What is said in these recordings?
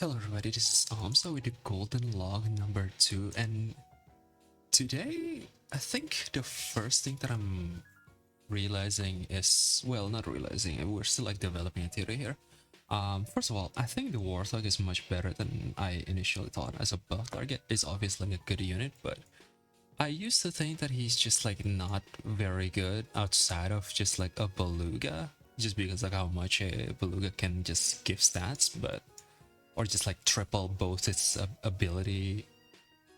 Hello everybody, this is Amsa with the golden log number 2, and today I think the first thing that I'm realizing is, well, not realizing, we're still like developing a theory here. First of all, I think the Warthog is much better than I initially thought as a buff target. It's obviously a good unit, but I used to think that he's just like not very good outside of just like a beluga, just because like how much a beluga can just give stats, but or just like triple both its ability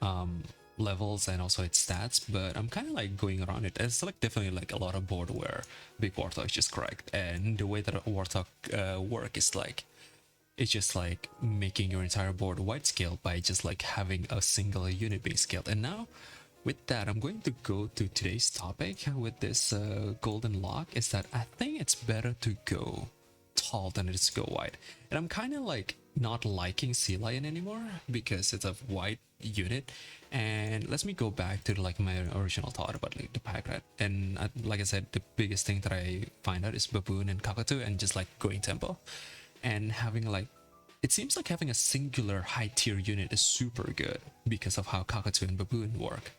um levels and also its stats. But I'm kind of like going around it. It's like definitely like a lot of board where big Warthog is just correct, and the way that a Warthog work is like it's just like making your entire board wide scale by just like having a single unit being scaled. And now with that, I'm going to go to today's topic with this golden lock, is that I think it's better to go tall than it is to go wide. And I'm kind of like not liking Sea Lion anymore because it's a wide unit. And let me go back to like my original thought about like the pack rat. And like I said, the biggest thing that I find out is baboon and cockatoo, and just like going tempo and having like, it seems like having a singular high tier unit is super good because of how cockatoo and baboon work.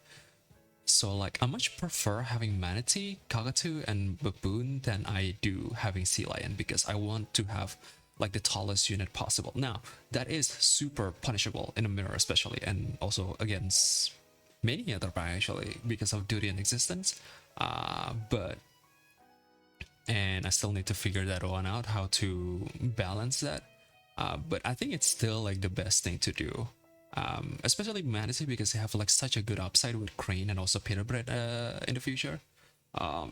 So like I much prefer having manatee, cockatoo, and baboon than I do having sea lion, because I want to have like the tallest unit possible. Now that is super punishable in a mirror especially, and also against many other pack actually because of duty and existence. But and I still need to figure that one out, how to balance that. But I think it's still like the best thing to do, especially Manatee, because they have like such a good upside with Crane and also Peter Bread in the future.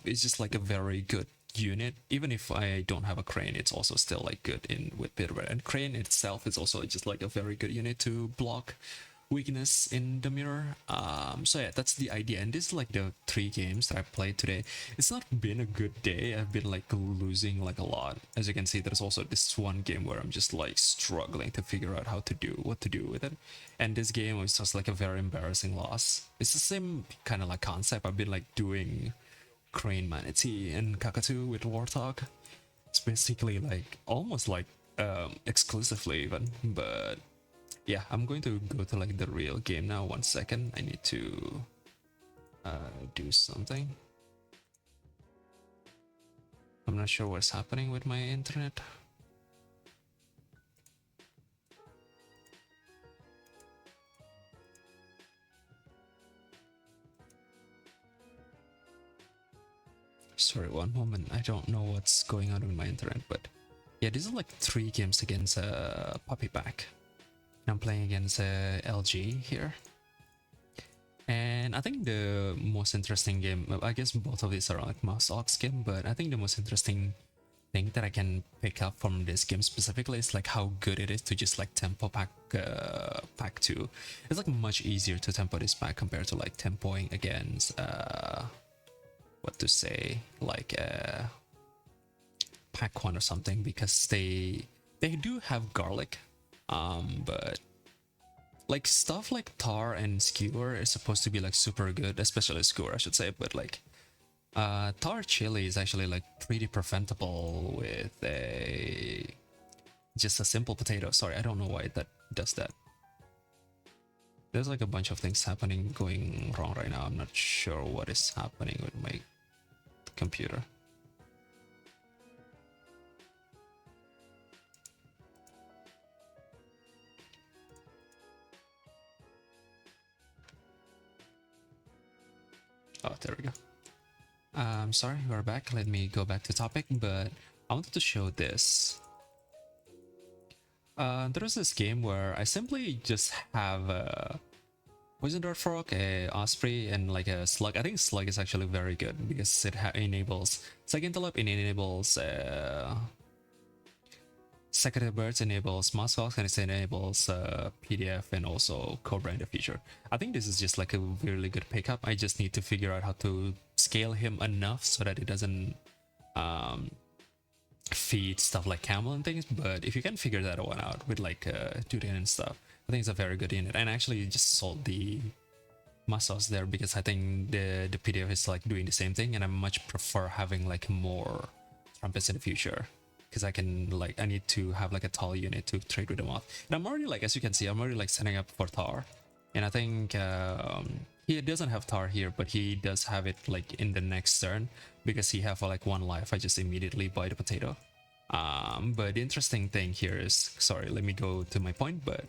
It's just like a very good unit. Even if I don't have a Crane, it's also still like good in with Peter Bread. And Crane itself is also just like a very good unit to block weakness in the mirror. So yeah, that's the idea. And this is like the 3 games that I played today. It's not been a good day. I've been like losing like a lot. As you can see, there's also this one game where I'm just like struggling to figure out how to do what to do with it. And this game was just like a very embarrassing loss. It's the same kind of like concept. I've been like doing Crane, Manatee, and Cockatoo with Warthog. It's basically like almost like exclusively even, but yeah, I'm going to go to like the real game now. 1 second, I need to do something. I'm not sure what's happening with my internet. Sorry, one moment. I don't know what's going on with my internet, but yeah, these are like 3 games against Puppy Pack. I'm playing against LG here. And I think the most interesting game, I guess both of these are like Mouse Ox game, but I think the most interesting thing that I can pick up from this game specifically is like how good it is to just like tempo pack 2. It's like much easier to tempo this pack compared to like tempoing against what to say, like pack 1 or something, because they do have garlic, but like stuff like tar and skewer is supposed to be like super good, especially skewer I should say, but like tar chili is actually like pretty preventable with a just a simple potato. Sorry, I don't know why that does that. There's like a bunch of things happening going wrong right now. I'm not sure what is happening with my computer. Oh, there we go. Sorry, we're back. Let me go back to topic, but I wanted to show this. There's this game where I simply just have a poison dart frog, a osprey, and like a slug. I think slug is actually very good because it enables second teleport, it enables second birds, enables muskox, and it enables PDF and also Cobra in the future. I think this is just like a really good pickup. I just need to figure out how to scale him enough so that it doesn't feed stuff like camel and things. But if you can figure that one out with like Durian and stuff, I think it's a very good unit. And I actually just sold the muscles there because I think the PDF is like doing the same thing, and I much prefer having like more trumpets in the future. because I can like I need to have like a tall unit to trade with the moth. And I'm already like, as you can see, I'm already like setting up for Tar, and I think he doesn't have Tar here, but he does have it like in the next turn because he have like 1 life. I just immediately buy the potato. But the interesting thing here is, sorry, let me go to my point, but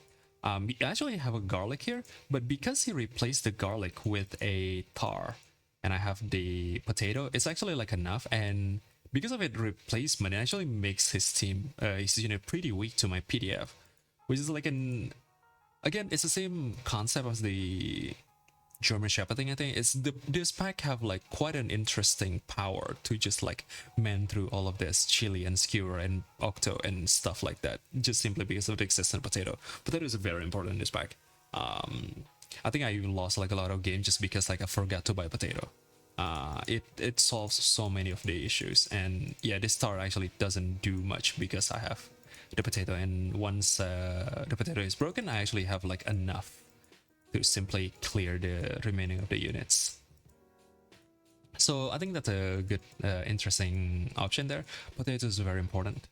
we actually have a garlic here, but because he replaced the garlic with a Tar, and I have the potato, it's actually like enough, and because of it replacement, it actually makes his team, his unit pretty weak to my PDF, which is like again, it's the same concept as the German Shepherd thing. I think it's this pack have like quite an interesting power to just like man through all of this chili and skewer and octo and stuff like that, just simply because of the existing potato. Potato is very important in this pack. I think I even lost like a lot of games just because like I forgot to buy potato. It solves so many of the issues, and yeah, this star actually doesn't do much because I have the potato, and once the potato is broken, I actually have like enough to simply clear the remaining of the units. So I think that's a good, interesting option there. Potato is very important.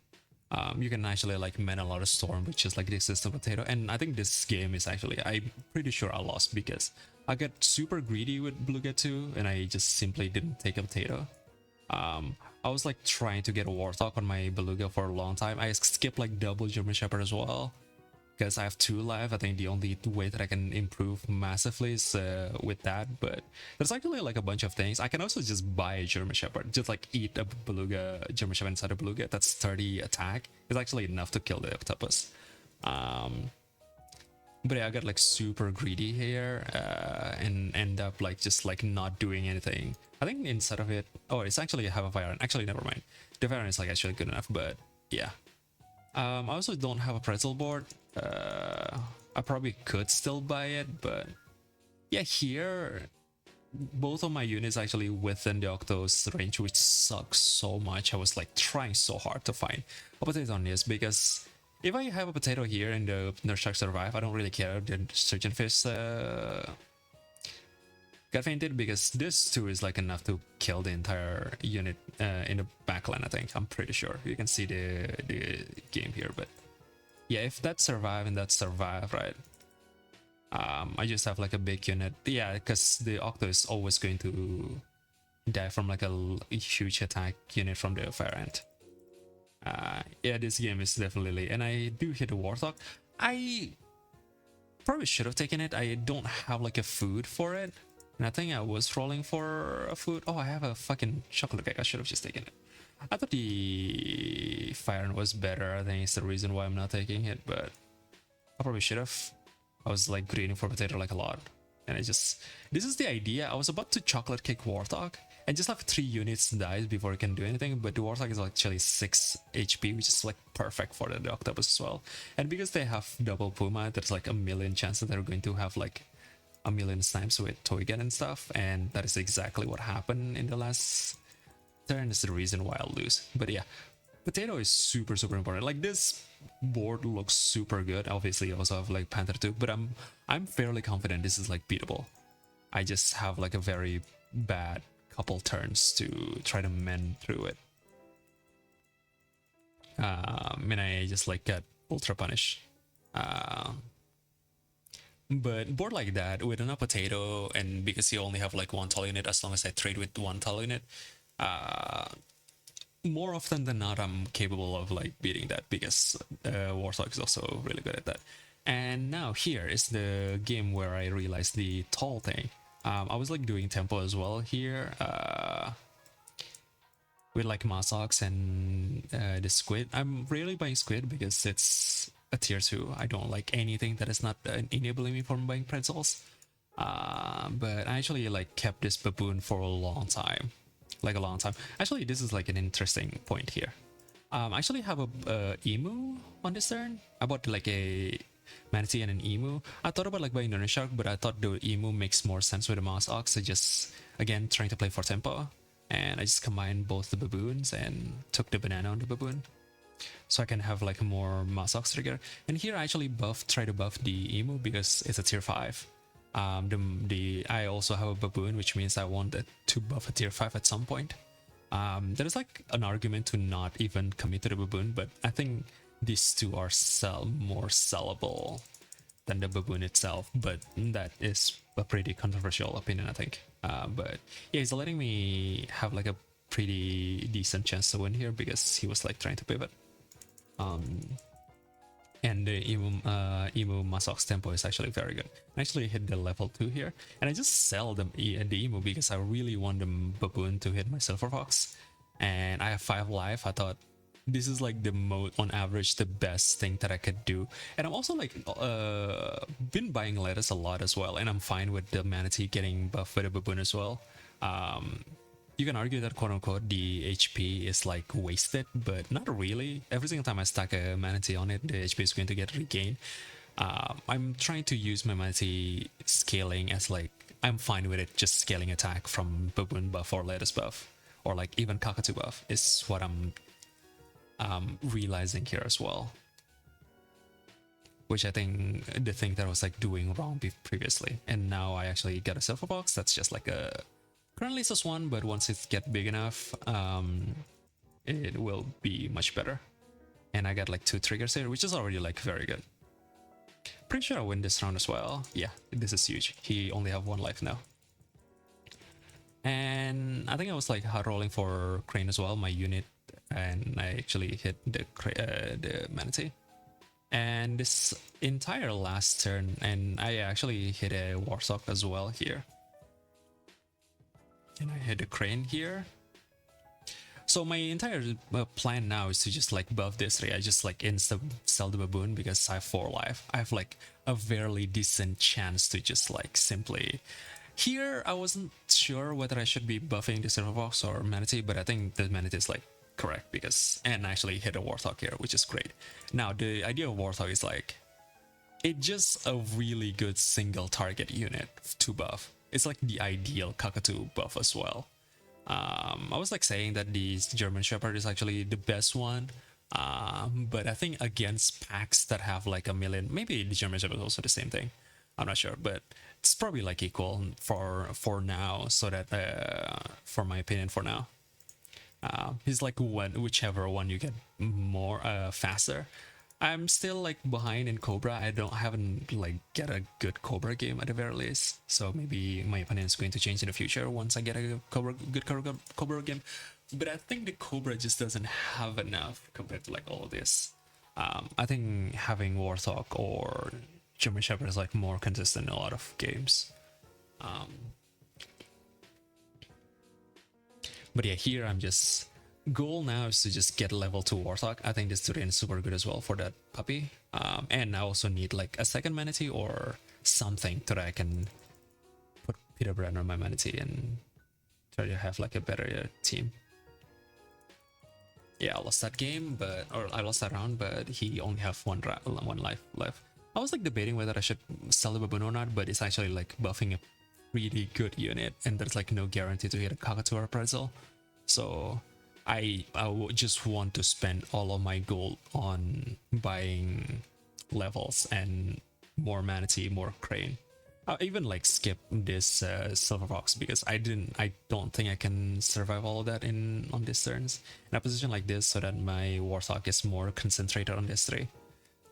You can actually like man a lot of storm with just like the system potato, and I think this game is actually, I'm pretty sure I lost because I got super greedy with Beluga 2 and I just simply didn't take a potato. I was like trying to get a Warthog on my Beluga for a long time. I skipped like double German Shepherd as well because I have 2 life. I think the only way that I can improve massively is with that, but there's actually like a bunch of things. I can also just buy a German Shepherd, just like eat a Beluga, German Shepherd inside a Beluga. That's 30 attack. It's actually enough to kill the octopus. But yeah, I got like super greedy here and end up like just like not doing anything. I think instead of it, oh, it's actually have a fire. Actually, never mind. The fire is like actually good enough, but yeah. I also don't have a pretzel board. I probably could still buy it, but yeah, here both of my units actually within the Octo's range, which sucks so much. I was like trying so hard to find a potato on this because if I have a potato here and the Nurse Shark survive, I don't really care if the Surgeon Fish got fainted, because this too is like enough to kill the entire unit in the backline. I think I'm pretty sure you can see the game here, but yeah, if that survive and that survive, right? I just have like a big unit, yeah, because the Octo is always going to die from like a huge attack unit from the fire ant. Yeah, this game is definitely, and I do hit a Warthog. I probably should have taken it. I don't have like a food for it, and I think I was rolling for a food. Oh, I have a fucking chocolate cake. I should have just taken it. I thought the fire ant was better. I think it's the reason why I'm not taking it, but I probably should have. I was like greeting for potato like a lot, and I just, this is the idea. I was about to chocolate cake Warthog and just have 3 units die before it can do anything, but the Warthog is actually 6 HP, which is like perfect for the octopus as well. And because they have double Puma, there's like a million chances they're going to have like a million times with Toigan and stuff, and that is exactly what happened in the last turn. Is the reason why I'll lose. But yeah, potato is super important. Like, this board looks super good. Obviously I also have like Panther 2, but I'm fairly confident this is like beatable. I just have like a very bad couple turns to try to mend through it. And I just like get ultra punish. But board like that with enough potato, and because you only have like 1 tall unit, as long as I trade with 1 tall unit, more often than not I'm capable of like beating that, because Warthog is also really good at that. And now here is the game where I realized the tall thing. I was like doing tempo as well here with like Masox and the squid. I'm really buying squid because it's a tier 2. I don't like anything that is not enabling me from buying pretzels. But I actually like kept this baboon for a long time. Like a long time. Actually, this is like an interesting point here. I actually have a emu on this turn. I bought like a manatee and an emu. I thought about like buying the shark, but I thought the emu makes more sense with the mouse ox. I just, again, trying to play for tempo, and I just combined both the baboons and took the banana on the baboon, so I can have like a more mouse ox trigger. And here I actually try to buff the emu because it's a tier 5. I also have a baboon, which means I want it to buff a tier 5 at some point. There's like an argument to not even commit to the baboon, but I think these two are more sellable than the baboon itself, but that is a pretty controversial opinion, I think. But yeah, he's letting me have like a pretty decent chance to win here because he was like trying to pivot. And the Emu Masok's tempo is actually very good. I actually hit the level 2 here, and I just sell the Emu because I really want the baboon to hit my Silver Fox, and I have 5 life. I thought this is like the on average the best thing that I could do, and I'm also like been buying lettuce a lot as well, and I'm fine with the manatee getting buffed with the baboon as well. You can argue that quote unquote the HP is like wasted, but not really. Every single time I stack a manatee on it, the HP is going to get regained. I'm trying to use my manatee scaling as like I'm fine with it, just scaling attack from baboon buff or lettuce buff, or like even cockatoo buff is what I'm realizing here as well. Which I think the thing that I was like doing wrong previously, and now I actually got a Silver Box that's just like a currently it's just 1, but once it gets big enough, it will be much better. And I got like 2 triggers here, which is already like very good. Pretty sure I win this round as well. Yeah, this is huge. He only have 1 life now. And I think I was like hard rolling for Crane as well, my unit, and I actually hit the manatee. And this entire last turn, and I actually hit a Warthog as well here. And I hit a Crane here. So my entire plan now is to just like buff this 3. I just like insta sell the baboon because I have 4 life. I have like a fairly decent chance to just like simply... Here I wasn't sure whether I should be buffing the Silver Fox or Manatee, but I think the Manatee is like correct because... And I actually hit a Warthog here, which is great. Now the idea of Warthog is like... It's just a really good single target unit to buff. It's like the ideal cockatoo buff as well. I was like saying that the German Shepherd is actually the best one, but I think against packs that have like a million, maybe the German Shepherd is also the same thing. I'm not sure, but it's probably like equal for now. So that for my opinion, for now, he's like whichever one you get more faster. I'm still like behind in Cobra. I haven't like get a good Cobra game at the very least. So maybe my opinion is going to change in the future once I get a good Cobra game. But I think the Cobra just doesn't have enough compared to like all of this. I think having Warthog or German Shepherd is like more consistent in a lot of games. But yeah, here I'm just... Goal now is to just get level 2 Warthog. I think this terrain is super good as well for that puppy. And I also need like a second manatee or something so that I can put Peter Brand on my manatee and try to have like a better team. Yeah, I lost that game, I lost that round, but he only have one life left. I was like debating whether I should sell the baboon or not, but it's actually like buffing a really good unit, and there's like no guarantee to hit a cockatoo or a pretzel. So I just want to spend all of my gold on buying levels and more manatee, more crane. I'll even like skip this Silver Fox because I don't think I can survive all of that on these turns in a position like this, so that my Warthog is more concentrated on this 3.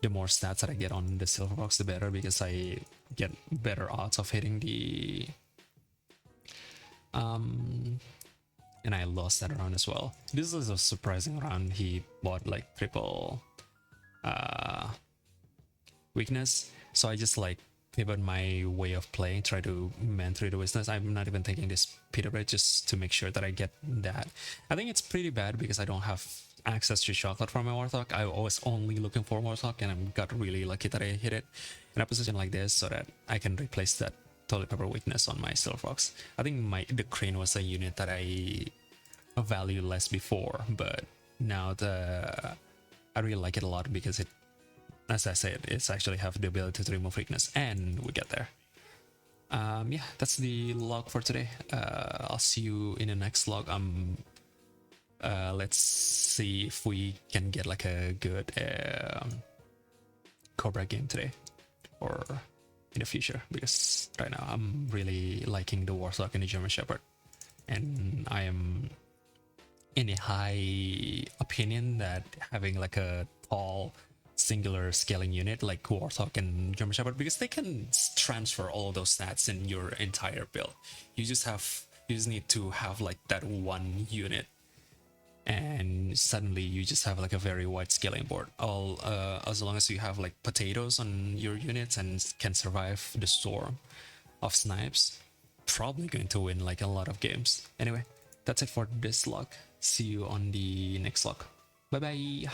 The more stats that I get on the Silver Fox, the better, because I get better odds of hitting the and I lost that round as well. This is a surprising round. He bought like triple weakness, so I just like pivot my way of playing, try to man through the weakness. I'm not even taking this Peter Bread just to make sure that I get that. I think it's pretty bad because I don't have access to chocolate from my Warthog. I was only looking for Warthog, and I got really lucky that I hit it in a position like this so that I can replace that toilet paper weakness on my Silver Fox. I think the Crane was a unit that I value less before, but now I really like it a lot because it, as I said, it's actually have the ability to remove weakness, and we get there. Yeah, that's the log for today. I'll see you in the next log. Let's see if we can get like a good Cobra game today or in the future, because right now I'm really liking the Warthog and the German Shepherd, and I am in a high opinion that having like a tall singular scaling unit like Warthog and German Shepherd, because they can transfer all those stats in your entire build. You just need to have like that one unit, and suddenly you just have like a very wide scaling board. All as long as you have like potatoes on your units and can survive the storm of snipes, probably going to win like a lot of games. Anyway, that's it for this log. See you on the next log. Bye bye.